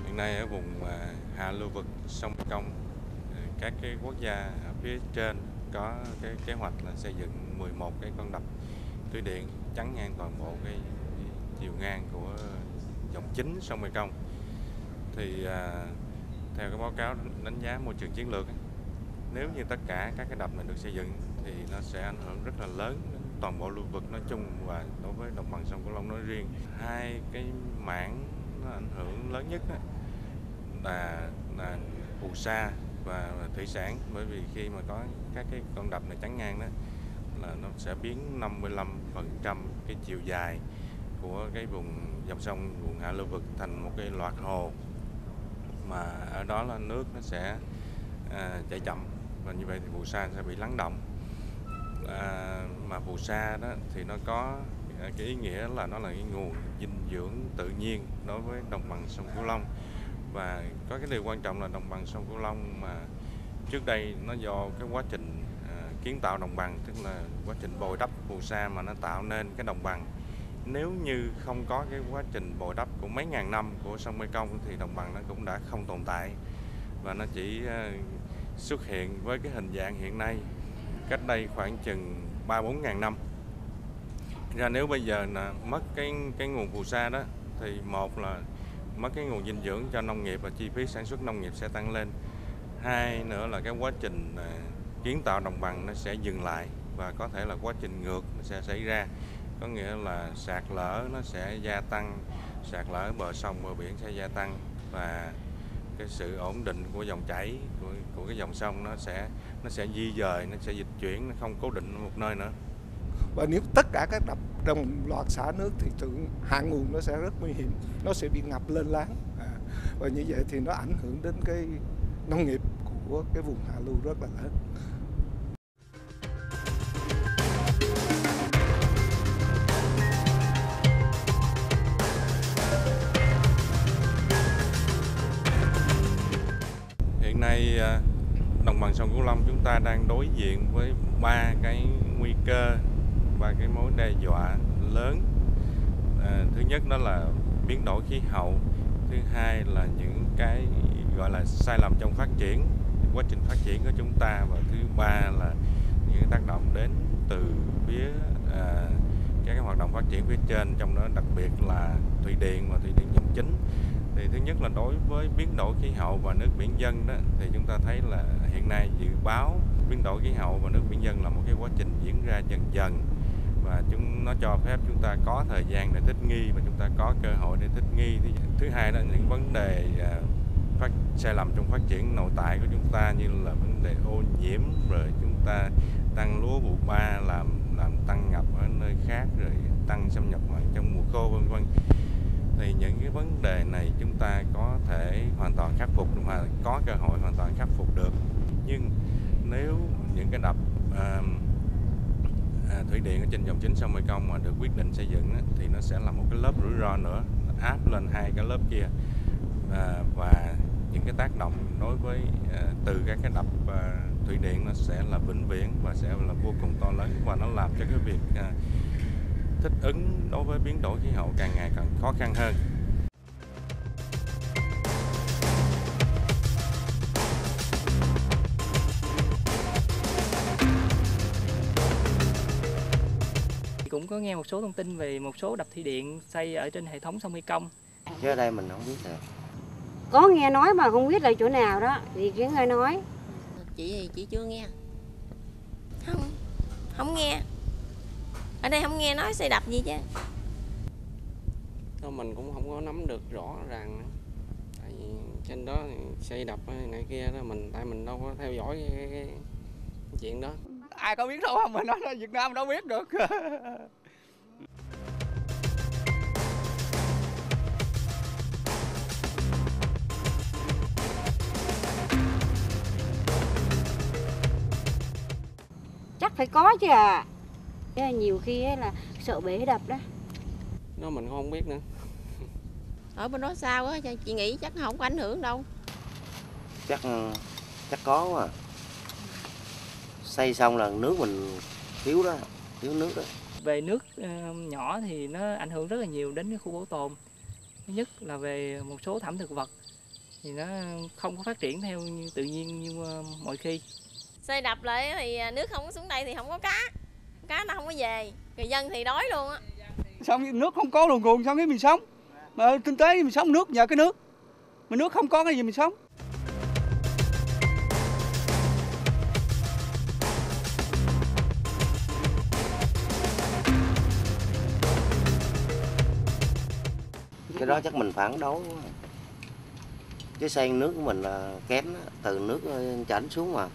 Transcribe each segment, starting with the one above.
Hiện nay ở vùng hạ lưu vực sông Mekong, các cái quốc gia ở phía trên có cái kế hoạch là xây dựng 11 cái con đập thủy điện chắn ngang toàn bộ cái chiều ngang của dòng chính sông Mekong. Thì theo cái báo cáo đánh giá môi trường chiến lược, nếu như tất cả các cái đập này được xây dựng thì nó sẽ ảnh hưởng rất là lớn đến toàn bộ lưu vực nói chung và đối với đồng bằng sông Cửu Long nói riêng. Hai cái mảng nó ảnh hưởng lớn nhất là phù sa và thủy sản, bởi vì khi mà có các cái con đập này chắn ngang đó là nó sẽ biến 55% cái chiều dài của cái vùng dòng sông, vùng hạ lưu vực thành một cái loạt hồ, mà ở đó là nước nó sẽ chảy chậm và như vậy thì phù sa sẽ bị lắng động. Mà phù sa đó thì nó có cái ý nghĩa là nó là cái nguồn dinh dưỡng tự nhiên đối với đồng bằng sông Cửu Long. Và có cái điều quan trọng là đồng bằng sông Cửu Long mà trước đây nó do cái quá trình kiến tạo đồng bằng, tức là quá trình bồi đắp phù sa mà nó tạo nên cái đồng bằng. Nếu như không có cái quá trình bồi đắp của mấy ngàn năm của sông Mekong thì đồng bằng nó cũng đã không tồn tại, và nó chỉ xuất hiện với cái hình dạng hiện nay cách đây khoảng chừng 3-4 ngàn năm. Ra nếu bây giờ là mất cái nguồn phù sa đó thì một là mất cái nguồn dinh dưỡng cho nông nghiệp và chi phí sản xuất nông nghiệp sẽ tăng lên. Hai nữa là cái quá trình kiến tạo đồng bằng nó sẽ dừng lại và có thể là quá trình ngược nó sẽ xảy ra, có nghĩa là sạt lở nó sẽ gia tăng, sạt lở bờ sông bờ biển sẽ gia tăng, và cái sự ổn định của dòng chảy của cái dòng sông nó sẽ di dời, nó sẽ dịch chuyển, nó không cố định ở một nơi nữa. Và nếu tất cả các đập đồng loạt xả nước thì hạ nguồn nó sẽ rất nguy hiểm, nó sẽ bị ngập lên láng, và như vậy thì nó ảnh hưởng đến cái nông nghiệp của cái vùng hạ lưu rất là lớn. Hiện nay đồng bằng sông Cửu Long chúng ta đang đối diện với ba cái nguy cơ, ba cái mối đe dọa lớn. Thứ nhất đó là biến đổi khí hậu, thứ hai là những cái gọi là sai lầm trong phát triển, quá trình phát triển của chúng ta, và thứ ba là những tác động đến từ phía các cái hoạt động phát triển phía trên, trong đó đặc biệt là thủy điện và thủy điện dòng chính. Thì thứ nhất là đối với biến đổi khí hậu và nước biển dâng đó, thì chúng ta thấy là hiện nay dự báo biến đổi khí hậu và nước biển dâng là một cái quá trình diễn ra dần dần, và nó cho phép chúng ta có thời gian để thích nghi và chúng ta có cơ hội để thích nghi. Thì thứ hai đó là những vấn đề sai lầm trong phát triển nội tại của chúng ta, như là vấn đề ô nhiễm, rồi chúng ta tăng lúa vụ 3 làm tăng ngập ở nơi khác, rồi tăng xâm nhập mặn trong mùa khô, vân vân. Thì những cái vấn đề này chúng ta có thể hoàn toàn khắc phục, hoặc có cơ hội hoàn toàn khắc phục được. Nhưng nếu những cái đập thủy điện ở trên dòng chính sông Mekong mà được quyết định xây dựng thì nó sẽ là một cái lớp rủi ro nữa áp lên hai cái lớp kia, và những cái tác động đối với từ các cái đập thủy điện nó sẽ là vĩnh viễn và sẽ là vô cùng to lớn, và nó làm cho cái việc thích ứng đối với biến đổi khí hậu càng ngày càng khó khăn hơn. có nghe một số thông tin về một số đập thủy điện xây ở trên hệ thống sông Mekong. Chứ ở đây mình không biết được. Có nghe nói mà không biết là chỗ nào đó, thì chỉ nghe nói. Chị thì chị chưa nghe. Không nghe. Ở đây không nghe nói xây đập gì chứ. Thôi mình cũng không có nắm được rõ ràng nữa. Tại vì trên đó xây đập này kia đó tại mình đâu có theo dõi cái chuyện đó. Ai có biết đâu mà nói là Việt Nam đâu biết được. Chắc phải có chứ à. Nhiều khi là sợ bể đập đó. Nó mình không biết nữa. Ở bên đó sao á, chị nghĩ chắc không có ảnh hưởng đâu. Chắc có quá. Xây xong là nước mình thiếu đó, thiếu nước đó. Về nước nhỏ thì nó ảnh hưởng rất là nhiều đến cái khu bảo tồn. Thứ nhất là về một số thảm thực vật thì nó không có phát triển theo như tự nhiên như mọi khi. Xây đập lại thì nước không có xuống đây thì không có cá nó không có về, người dân thì đói luôn á. Xong nước không có nguồn nguồn, xong cái mình sống. Mà kinh tế mình sống nước nhờ cái nước. Mà nước không có cái gì mình sống. Cái đó chắc mình phản đối quá. Cái xây nước của mình là kém đó, từ nước chảy xuống mà.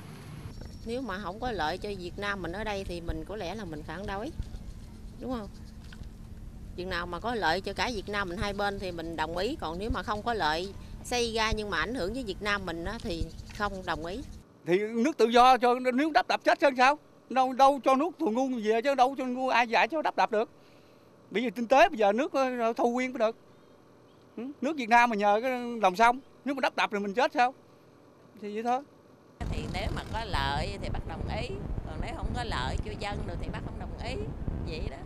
Nếu mà không có lợi cho Việt Nam mình ở đây thì mình có lẽ là mình phản đối, đúng không? Chừng nào mà có lợi cho cả Việt Nam mình hai bên thì mình đồng ý, còn nếu mà không có lợi xây ra nhưng mà ảnh hưởng với Việt Nam mình á, thì không đồng ý. Thì nước tự do cho nếu đắp chết chứ sao? Đâu cho nước thù ngu về chứ đâu cho ngu ai dạy cho đắp được. Bây giờ kinh tế bây giờ nước thu nguyên mới được. Nước Việt Nam mà nhờ cái lòng sông, nếu mà đắp thì mình chết sao? Thì vậy thôi. Thì nếu mà có lợi thì bác đồng ý, còn nếu không có lợi cho dân được thì bác không đồng ý, vậy đó.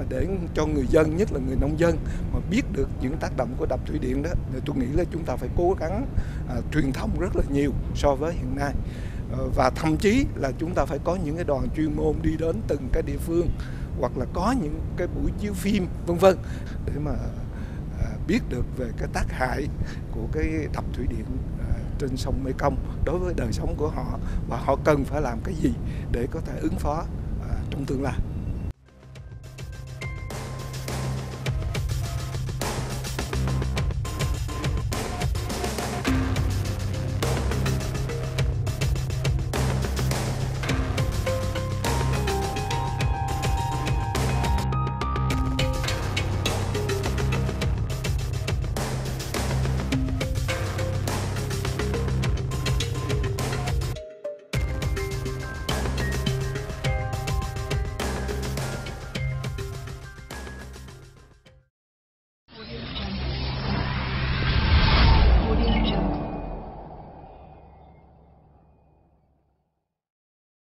Để cho người dân, nhất là người nông dân mà biết được những tác động của đập thủy điện đó, thì tôi nghĩ là chúng ta phải cố gắng truyền thông rất là nhiều so với hiện nay. Và thậm chí là chúng ta phải có những cái đoàn chuyên môn đi đến từng cái địa phương, hoặc là có những cái buổi chiếu phim vân vân để mà biết được về cái tác hại của cái đập thủy điện trên sông Mekong đối với đời sống của họ, và họ cần phải làm cái gì để có thể ứng phó trong tương lai.